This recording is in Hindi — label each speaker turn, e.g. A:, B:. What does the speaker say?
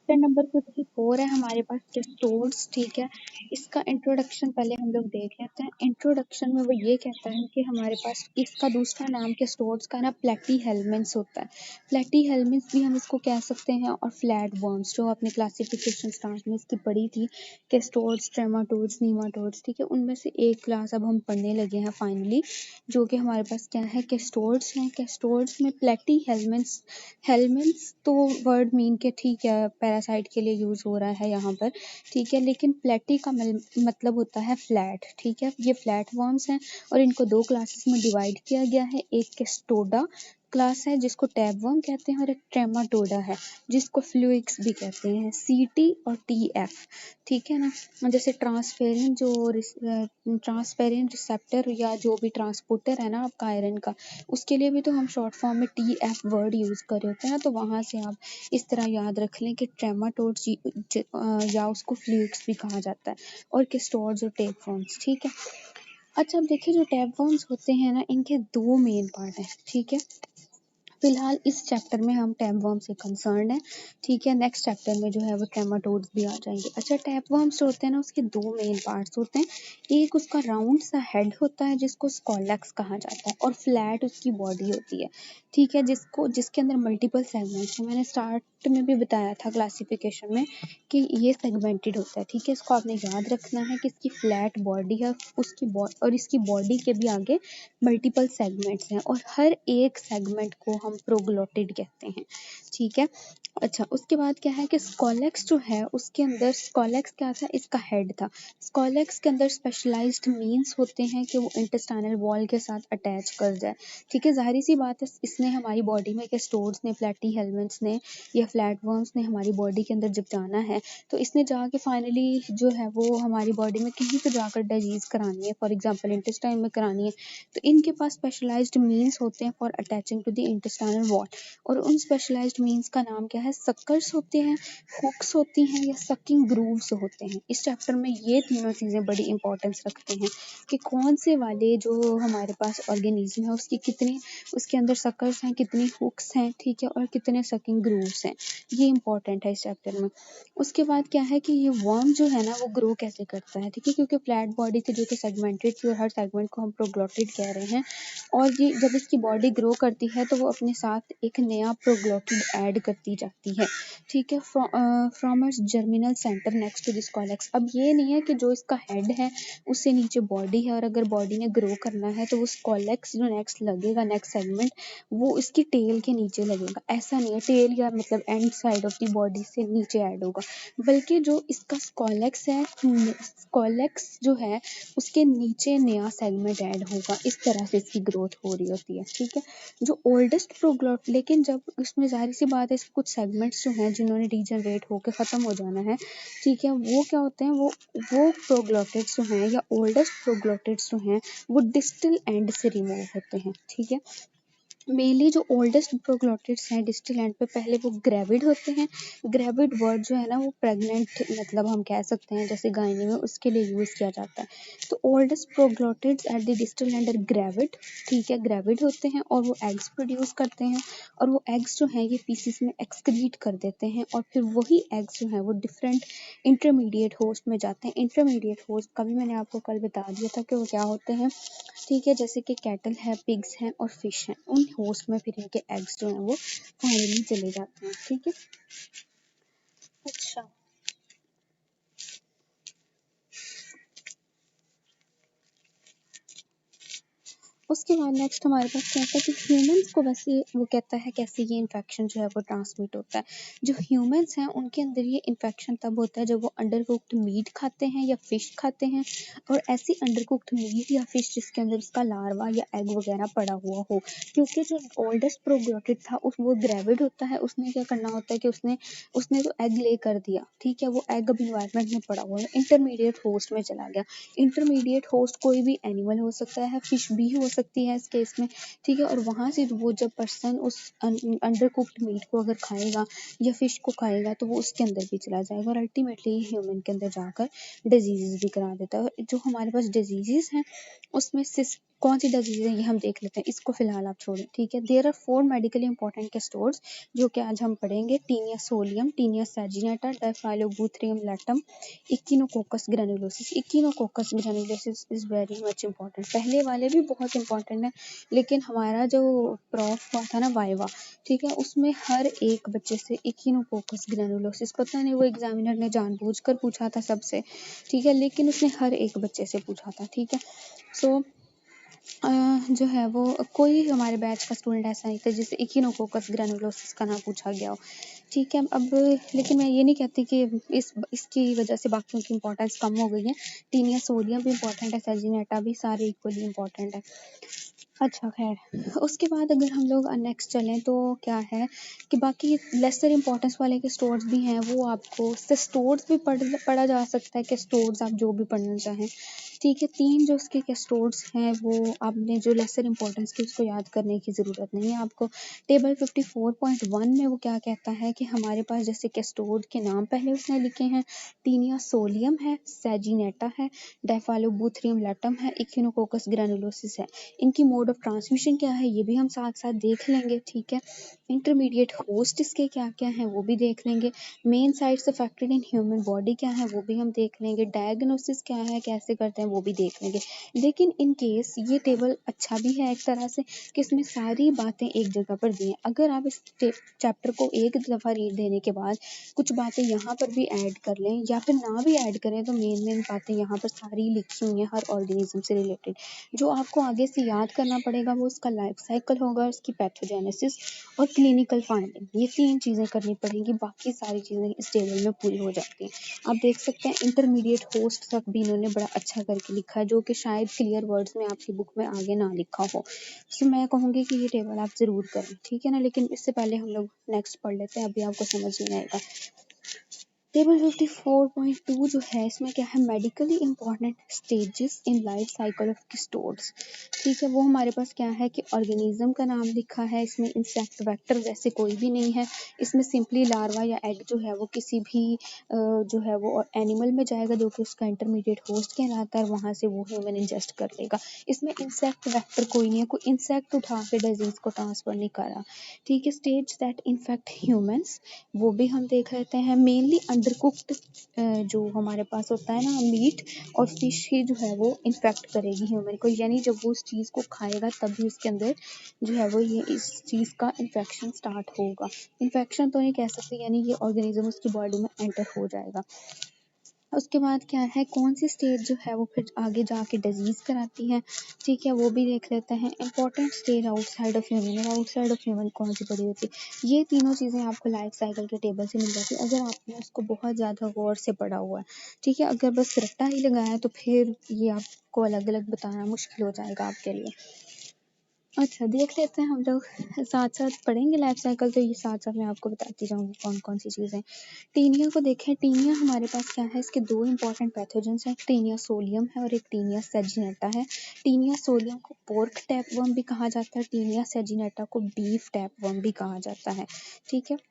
A: चैप्टर नंबर 54 है हमारे पास कैस्टोड्स। ठीक है, इसका इंट्रोडक्शन पहले हम लोग देख लेते हैं। इंट्रोडक्शन में वो ये कहता है कि हमारे पास इसका दूसरा नाम कैस्टोड्स का ना प्लेटीहेल्मिन्थ्स होता है। प्लेटीहेल्मिन्थ्स भी हम इसको कह सकते हैं, और फ्लैट वर्म्स जो अपने क्लासिफिकेशन स्टार्ट में इसकी पढ़ी थी, कैस्टोड्स, ट्रेमाटोड्स, नीमाटोड्स। ठीक है, उनमें से एक क्लास अब हम पढ़ने लगे हैं फाइनली, जो कि हमारे पास क्या है, कैस्टोड्स हैं। कैस्टोड्स में प्लेटीहेल्मिन्थ्स, हेलमिन्थ्स तो वर्ड मीन के ठीक है पैरासाइट के लिए यूज हो रहा है यहाँ पर। ठीक है, लेकिन प्लेटी का मतलब होता है फ्लैट। ठीक है, ये फ्लैट वर्म्स हैं और इनको दो क्लासेस में डिवाइड किया गया है। एक कैस्टोडा क्लास है जिसको टैबवर्म कहते हैं, और एक ट्रेमाटोडा है जिसको फ्लूइक्स भी कहते हैं, CT और TF। ठीक है ना, जैसे ट्रांसपेरेंट रिसेप्टर या जो भी ट्रांसपोर्टर है ना आपका आयरन का, उसके लिए भी तो हम शॉर्ट फॉर्म में TF वर्ड यूज कर रहे होते हैं ना, तो वहां से आप इस तरह याद रख लें कि ट्रेमाटोड्स या उसको फ्लूइक्स भी कहा जाता है, और कैस्टोड्स और टेपवर्म्स। ठीक है, अच्छा अब देखिए जो टैपवर्म्स होते हैं ना, इनके दो मेन पार्ट हैं। ठीक है, फिलहाल इस चैप्टर में हम टैपवर्म से कंसर्न है। ठीक है, नेक्स्ट चैप्टर में जो है वो ट्रेमाटोड्स भी आ जाएंगे। अच्छा, टैपवर्म्स जो होते हैं ना, उसके दो मेन पार्ट्स होते हैं। एक उसका राउंड सा हेड होता है जिसको स्कॉलेक्स कहा जाता है, और फ्लैट उसकी बॉडी होती है। ठीक है, जिसके अंदर मल्टीपल सेगमेंट्स हैं। मैंने स्टार्ट में भी बताया था क्लासिफिकेशन में कि ये सेगमेंटेड होता है। ठीक है, इसको आपने याद रखना है कि इसकी फ्लैट बॉडी है, और इसकी बॉडी के भी आगे मल्टीपल सेगमेंट्स हैं, और हर एक सेगमेंट को हम प्रोग्लोटिड कहते हैं। ठीक है, अच्छा उसके बाद क्या है कि स्कॉलेक्स जो है, उसके अंदर स्कॉलेक्स क्या था, इसका हेड था। स्कॉलेक्स के अंदर स्पेशलाइज्ड मीन्स होते हैं कि वो इंटेस्टाइनल वॉल के साथ अटैच कर जाए। ठीक है, जाहिर सी बात है इसने हमारी बॉडी में कैस्टोड्स ने, प्लेटीहेल्मिन्थ्स ने या फ्लैटवर्म्स ने हमारी बॉडी के अंदर जब जाना है, तो इसने जाके फाइनली जो है वो हमारी बॉडी में कहीं तो जाकर डिजीज करानी है, फॉर एग्जाम्पल इंटेस्टाइन में करानी है, तो इनके पास स्पेशलाइज्ड मीन्स होते हैं for attaching to the intestinal wall. और उन स्पेशलाइज्ड मीन्स का नाम क्या है, सक्कर्स होते हैं, हुक्स होती हैं, या सकिंग ग्रूव्स होते हैं। इस चैप्टर में ये तीनों चीज़ें बड़ी इंपॉर्टेंस रखते हैं कि कौन से वाले जो हमारे पास ऑर्गेनिज्म है उसकी कितनी, उसके अंदर सक्कर्स हैं, कितनी हुक्स हैं, ठीक है, और कितने सकिंग ग्रूव्स हैं। ये इंपॉर्टेंट है इस चैप्टर में। उसके बाद क्या है कि ये वर्म जो है ना वो ग्रो कैसे करता है। ठीक है, क्योंकि फ्लैट बॉडी थी जो कि सेगमेंटेड थी, और हर सेगमेंट को हम प्रोग्लोटिड कह रहे हैं, और ये जब इसकी बॉडी ग्रो करती है तो वो अपने साथ एक नया प्रोग्लोटिड ऐड करती जाती है। ठीक है, from a germinal centre next to this calyx. अब ये नहीं है कि जो इसका हेड है उससे नीचे बॉडी है, और अगर बॉडी ने ग्रो करना है तो वो कॉलेक्स जो नेक्स्ट लगेगा, नेक्स्ट सेगमेंट, वो इसकी टेल के नीचे लगेगा। ऐसा नहीं है, टेल या मतलब and side of the body से नीचे ऐड होगा, बल्कि जो इसका स्कॉलेक्स है, स्कॉलेक्स जो है उसके नीचे नया सेगमेंट ऐड होगा। इस तरह से इसकी ग्रोथ हो रही होती है। ठीक है, जो ओल्डेस्ट प्रोग्लोट, लेकिन जब इसमें जाहिर सी बात है कुछ सेगमेंट्स जो हैं जिन्होंने डीजनरेट होकर ख़त्म हो जाना है, ठीक है, वो क्या होते हैं, वो प्रोग्लोटिड्स जो हैं या ओल्डेस्ट प्रोग्लोटिड्स जो हैं वो डिस्टल एंड से रिमूव होते हैं। ठीक है, मेनली जो ओल्डेस्ट प्रोग्लोटिड्स हैं डिस्टल एंड पे पहले वो ग्रेविड होते हैं। ग्रेविड वर्ड जो है ना वो प्रेग्नेंट मतलब हम कह सकते हैं, जैसे गायनी में उसके लिए यूज़ किया जाता है। तो oldest proglottids at the distal end are gravid. ठीक है, ग्रेविड होते हैं और वो एग्स प्रोड्यूस करते हैं, और वो एग्स जो हैं ये पीसीस में एक्सक्रीट कर देते हैं, और फिर वही एग्स जो हैं वो डिफरेंट इंटरमीडिएट होस्ट में जाते हैं। इंटरमीडिएट होस्ट का भी मैंने आपको कल बता दिया था कि वो क्या होते हैं। ठीक है, जैसे कि कैटल है, पिग्स हैं और फिश हैं, उन होस्ट में फिर इनके एग्स जो हैं वो फाइनली चले जाते हैं। ठीक है, अच्छा उसके बाद नेक्स्ट हमारे पास क्या होता है कि ह्यूमंस को वैसे वो कहता है कैसे ये इन्फेक्शन जो है वो ट्रांसमिट होता है। जो ह्यूमंस हैं उनके अंदर ये इन्फेक्शन तब होता है जब वो अंडर कुक्ड मीट खाते हैं या फिश खाते हैं, और ऐसी अंडर कुक्ड मीट या फिश जिसके अंदर उसका लार्वा या एग वगैरह पड़ा हुआ हो। क्योंकि जो ओल्डेस्ट प्रोग्लोटिड था उस वो ग्रेविड होता है, उसने क्या करना होता है कि उसने जो एग ले कर दिया, ठीक है, वो एग अब इन्वायरमेंट में पड़ा हुआ है, इंटरमीडिएट होस्ट में चला गया। इंटरमीडिएट होस्ट कोई भी एनिमल हो सकता है, फिश भी हो सकती है इस केस में। ठीक है, और वहाँ से वो जब पर्सन उस अंडर कुक्ड मीट को अगर खाएगा या फिश को खाएगा तो वो उसके अंदर भी चला जाएगा, और अल्टीमेटली ह्यूमन के अंदर जाकर डिजीजेस भी करा देता है। जो हमारे पास डिजीजेस हैं उसमें कौन सी डिजीज है ये हम देख लेते हैं, इसको फिलहाल आप छोड़ें, ठीक है। There are 4 medically important cestodes जो कि आज हम पढ़ेंगे। Taenia solium, Taenia saginata, Diphyllobothrium latum, Echinococcus granulosus. Echinococcus granulosus is very much important. पहले वाले भी बहुत इंपॉर्टेंट है, लेकिन हमारा जो प्रॉफ हुआ था ना वाइवा, ठीक है, उसमें हर एक बच्चे से इक्विनोकोकस ग्रैनुलोसिस, पता नहीं वो एग्जामिनर ने जानबूझकर पूछा था सबसे, ठीक है, लेकिन उसने हर एक बच्चे से पूछा था, ठीक है। सो जो है वो कोई हमारे बैच का स्टूडेंट ऐसा नहीं था जिसे इक्विनोकोकस ग्रैनुलोसिस का नाम पूछा गया हो, ठीक है। अब लेकिन मैं ये नहीं कहती कि इसकी वजह से बाकियों की इंपॉर्टेंस कम हो गई है। टीनिया सोडियम भी इंपॉर्टेंट है, सैजिनेटा भी, सारे इक्वली इंपॉर्टेंट है। अच्छा खैर, उसके बाद अगर हम लोग नेक्स्ट चलें तो क्या है कि बाकी लेसर इंपॉर्टेंस वाले के स्टोर्स भी हैं, वो आपको स्टोर्स भी पढ़ा जा सकता है कि स्टोर्स आप जो भी पढ़ना चाहें, ठीक है। 3 जो उसके कैस्टोर्स हैं वो आपने जो लेसर इंपॉर्टेंस की उसको याद करने की ज़रूरत नहीं है आपको। टेबल 54.1 में वो क्या कहता है कि हमारे पास जैसे कैस्टोर्ड के नाम पहले उसने लिखे हैं, टीनिया सोलियम है, सैजिनेटा है, डायफाइलोबूथरियम लैटम है, इक्विनोकोकस ग्रैनुलोसिस है। इनकी मोड ऑफ ट्रांसमिशन क्या है ये भी हम साथ साथ देख लेंगे, ठीक है। इंटरमीडिएट होस्ट इसके क्या क्या हैं वो भी देख लेंगे। Main sites affected in human body क्या है वो भी हम देख लेंगे। डायग्नोसिस क्या है, कैसे करते हैं वो भी देख लेंगे। लेकिन इन केस ये टेबल अच्छा भी है एक तरह से कि इसमें सारी बातें एक जगह पर दी हैं। अगर आप इस चैप्टर को एक दफ़ा रीड देने के बाद कुछ बातें यहाँ पर भी ऐड कर लें या फिर ना भी ऐड करें तो मेन बातें यहाँ पर सारी लिखी हुई हैं हर ऑर्गेनिज्म से रिलेटेड। जो आपको आगे से याद करना पड़ेगा वो उसका लाइफ साइकिल होगा, उसकी पैथोजेनेसिस और क्लिनिकल फाइंडिंग, ये 3 चीज़ें करनी पड़ेंगी, बाकी सारी चीज़ें इस टेबल में पूरी हो जाती हैं। आप देख सकते हैं इंटरमीडिएट होस्ट तक भी इन्होंने बड़ा अच्छा करके लिखा है, जो कि शायद क्लियर वर्ड्स में आपकी बुक में आगे ना लिखा हो। सो मैं कहूँगी कि ये टेबल आप ज़रूर करें, ठीक है ना। लेकिन इससे पहले हम लोग नेक्स्ट पढ़ लेते हैं, अभी आपको समझ नहीं आएगा। टेबल 54.2 जो है इसमें क्या है, medically important stages in life cycle of cestodes, ठीक है। वो हमारे पास क्या है कि ऑर्गेनिज्म का नाम लिखा है, इसमें इंसेक्ट वेक्टर वैसे कोई भी नहीं है, इसमें सिंपली लार्वा या एग जो है वो किसी भी जो है वो एनिमल में जाएगा जो कि उसका इंटरमीडिएट होस्ट कहलाता है, वहाँ से वो ह्यूमन इंजेस्ट कर लेगा। इसमें इंसेक्ट वेक्टर कोई नहीं है, कोई इंसेक्ट उठा के डिजीज को ट्रांसफर नहीं कर रहा, ठीक है। स्टेज दैट इन्फेक्ट ह्यूमंस वो भी हम देख लेते हैं। मेनली अंडरकुक्ड जो हमारे पास होता है ना मीट और फिश ही जो है वो इन्फेक्ट करेगी ह्यूमन को, यानी जब वो उस चीज़ को खाएगा तभी उसके अंदर जो है वो ये इस चीज़ का इन्फेक्शन स्टार्ट होगा। इन्फेक्शन तो नहीं कह सकते, यानी ये ऑर्गेनिज्म उसकी बॉडी में एंटर हो जाएगा। उसके बाद क्या है, कौन सी स्टेज जो है वो फिर आगे जाके डिजीज़ कराती है, ठीक है, वो भी देख लेते हैं। Important stage outside of human, और आउटसाइड ऑफ ह्यूमन कौन सी पड़ी होती है, ये तीनों चीज़ें आपको लाइफ साइकिल के टेबल से मिल जाती है अगर आपने उसको बहुत ज़्यादा गौर से पढ़ा हुआ है, ठीक है। अगर बस रट्टा ही लगाया तो फिर ये आपको अलग अलग बताना मुश्किल हो जाएगा आपके लिए। अच्छा देख लेते हैं, हम लोग साथ साथ पढ़ेंगे लाइफ साइकिल, तो ये साथ साथ मैं आपको बताती जाऊँगी कौन कौन सी चीज़ें। टीनिया को देखें, टीनिया हमारे पास क्या है, इसके 2 इंपॉर्टेंट पैथोजेंस हैं, टीनिया सोलियम है और एक टीनिया सैजिनेटा है। टीनिया सोलियम को पोर्क टैपवर्म भी कहा जाता है, टीनिया सैजिनेटा को बीफ टैपवर्म भी कहा जाता है, ठीक है।